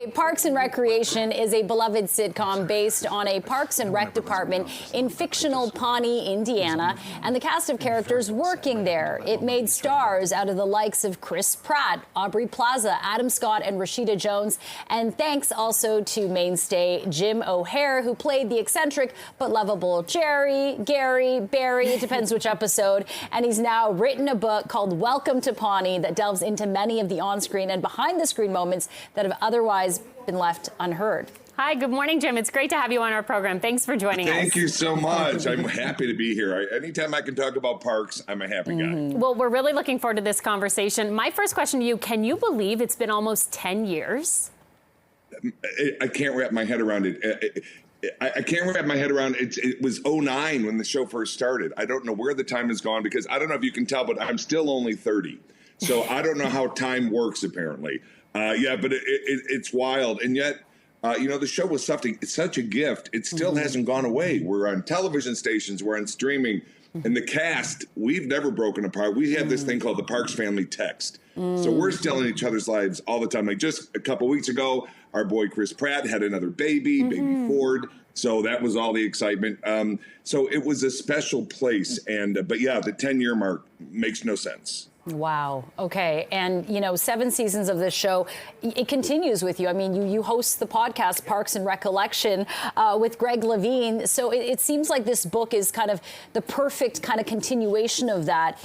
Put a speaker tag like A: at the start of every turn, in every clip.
A: Parks and Recreation is a beloved sitcom based on a Parks and Rec department in fictional Pawnee, Indiana, and the cast of characters working there. It made stars out of the likes of Chris Pratt, Aubrey Plaza, Adam Scott, and Rashida Jones. And thanks also to mainstay Jim O'Hare, who played the eccentric but lovable Jerry, Gary, Barry, it depends which episode. And he's now written a book called Welcome to Pawnee that delves into many of the on-screen and behind-the-screen moments that have otherwise been left unheard.
B: Hi, good morning, Jim. It's great to have you on our program. Thanks for joining us.
C: Thank you so much. I'm happy to be here. Anytime I can talk about parks, I'm a happy guy.
B: Well, we're really looking forward to this conversation. My first question to you, can you believe it's been almost 10 years?
C: I can't wrap my head around it. I can't wrap my head around it. It was 2009 when the show first started. I don't know where the time has gone because I don't know if you can tell, but I'm still only 30. So I don't know how time works, apparently. Yeah, but it's wild. And yet, the show was something, it's such a gift. It still hasn't gone away. We're on television stations, we're on streaming. And the cast, we've never broken apart. We have this thing called the Parks Family Text. So we're still in each other's lives all the time. Like just a couple weeks ago, our boy Chris Pratt had another baby, baby Ford. So that was all the excitement. So it was a special place. But yeah, the 10-year mark makes no sense.
A: Wow. Okay. And, 7 seasons of this show, it continues with you. I mean, you host the podcast Parks and Recollection with Greg Levine. So it seems like this book is kind of the perfect kind of continuation of that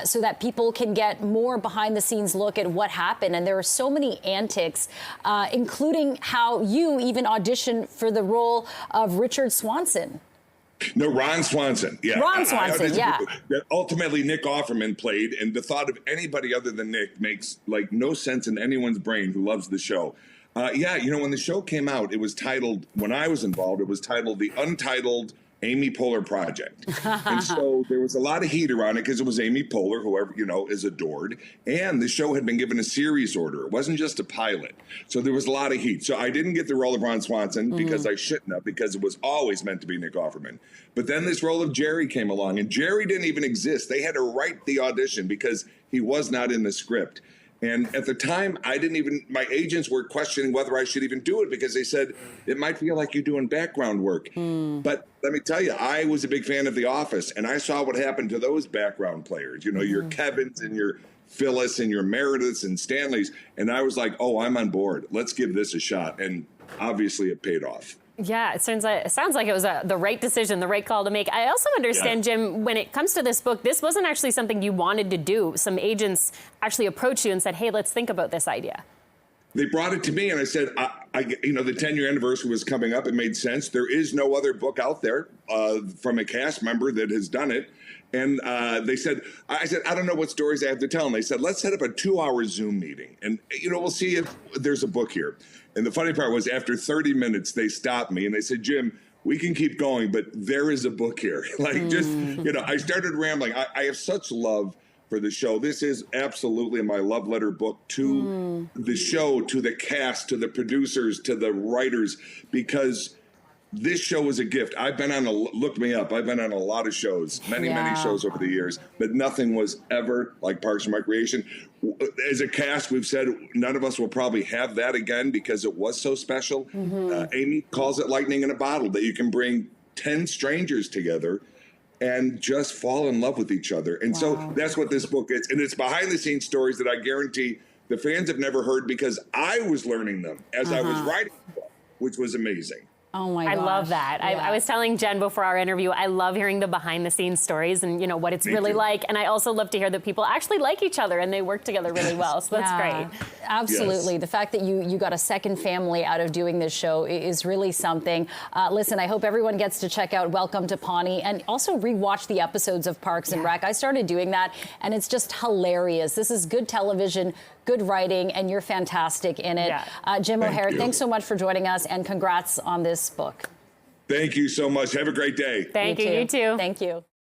A: so that people can get more behind the scenes look at what happened. And there are so many antics, including how you even auditioned for the role of Richard Swanson.
C: No, Ron Swanson. Yeah,
A: Ron Swanson.
C: That ultimately Nick Offerman played, and the thought of anybody other than Nick makes no sense in anyone's brain who loves the show. When the show came out, it was titled, when I was involved, it was titled The Untitled Amy Poehler Project. And so there was a lot of heat around it because it was Amy Poehler, who is adored. And the show had been given a series order. It wasn't just a pilot. So there was a lot of heat. So I didn't get the role of Ron Swanson because I shouldn't have, because it was always meant to be Nick Offerman. But then this role of Jerry came along, and Jerry didn't even exist. They had to write the audition because he was not in the script. And at the time, my agents were questioning whether I should even do it because they said, it might feel like you're doing background work. But let me tell you, I was a big fan of The Office, and I saw what happened to those background players, your Kevins and your Phyllis and your Merediths and Stanleys. And I was like, oh, I'm on board. Let's give this a shot. And obviously it paid off.
B: Yeah, it sounds like it was the right decision, the right call to make. I also understand, Jim, when it comes to this book, this wasn't actually something you wanted to do. Some agents actually approached you and said, hey, let's think about this idea.
C: They brought it to me, and I said, the 10-year anniversary was coming up. It made sense. There is no other book out there from a cast member that has done it. And I said, I don't know what stories I have to tell. And they said, let's set up a 2-hour Zoom meeting. And, we'll see if there's a book here. And the funny part was after 30 minutes, they stopped me and they said, Jim, we can keep going, but there is a book here. I started rambling. I have such love for the show. This is absolutely my love letter book to the show, to the cast, to the producers, to the writers, because this show is a gift. I've been on look me up. I've been on a lot of shows, many shows over the years, but nothing was ever like Parks and Recreation. As a cast, we've said none of us will probably have that again because it was so special. Amy calls it lightning in a bottle, that you can bring 10 strangers together and just fall in love with each other. And so that's what this book is. And it's behind the scenes stories that I guarantee the fans have never heard because I was learning them as I was writing the book, which was amazing.
A: Oh my gosh.
B: I love that. Yeah. I was telling Jen before our interview, I love hearing the behind the scenes stories and what it's really like. And I also love to hear that people actually like each other and they work together really well. So that's great.
A: Absolutely. Yes. The fact that you got a second family out of doing this show is really something. Listen, I hope everyone gets to check out Welcome to Pawnee and also rewatch the episodes of Parks and Rec. I started doing that and it's just hilarious. This is good television, good writing, and you're fantastic in it. Jim O'Hare, thanks so much for joining us and congrats on this book.
C: Thank you so much. Have a great day.
B: Thank you. You too.
A: Thank you.